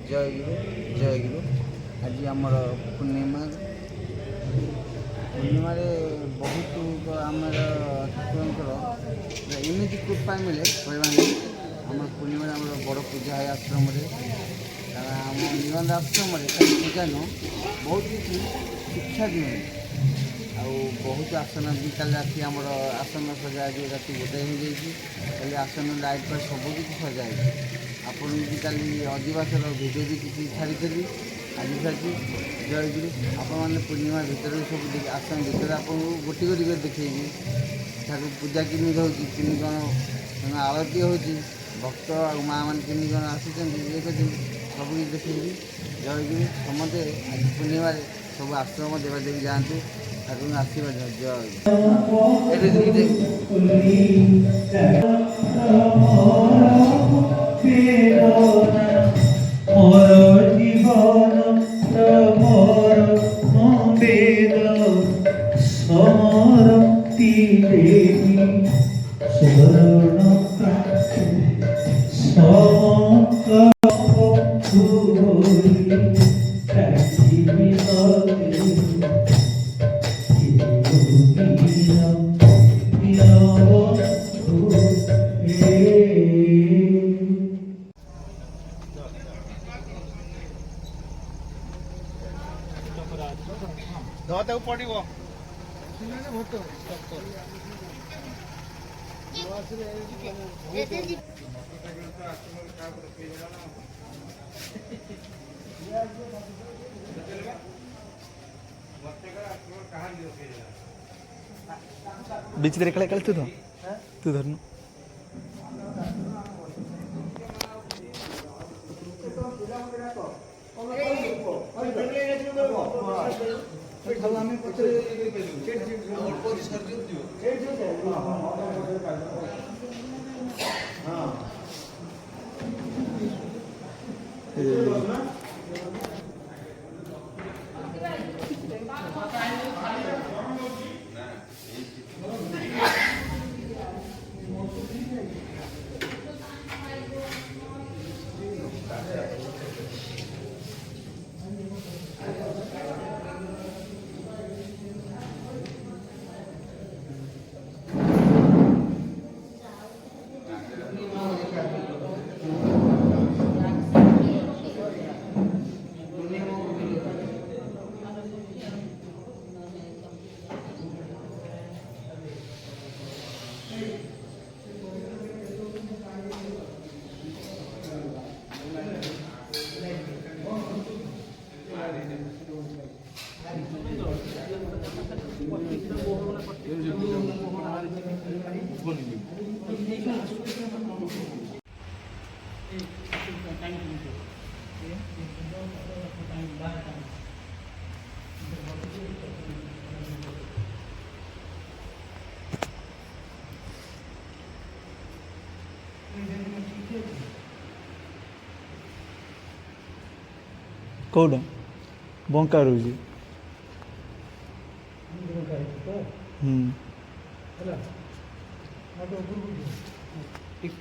जय गुरु आज आमर पूर्णिमा बहुत आमर ठाकुर एमती कृपा मिले कहना आम पूर्णिमा आम बड़ पूजा है आश्रम आम निबंध आश्रम पूजा नु बहुत किसी शिक्षा दिए आउ बहुत आसन भी कल राति आम आसन सजा राति गोटे हो जाए आसन लाइट पर सब किसी सजाए आपन भी कल अधिवासर भिडियो भी किसी छाड़ी आज छाड़ी जय गुरु आपण मैंने पूर्णिमा भितर सब आसन भितर आपको गोटी गोटी कर देखी ठाकुर पूजा किमी होती किमी कौन आरती हो भक्त और माँ मैंने किमी कौन आसुच्च ये कर सब किसी देखी जय गुरु समस्ते आज पूर्णिमा सब आश्रम देवादेवी जातु ठाकुर आशीर्वाद जय धोते पड़ो बीच दे कल तू धर तू धरनु कौन बंका रोजी टिक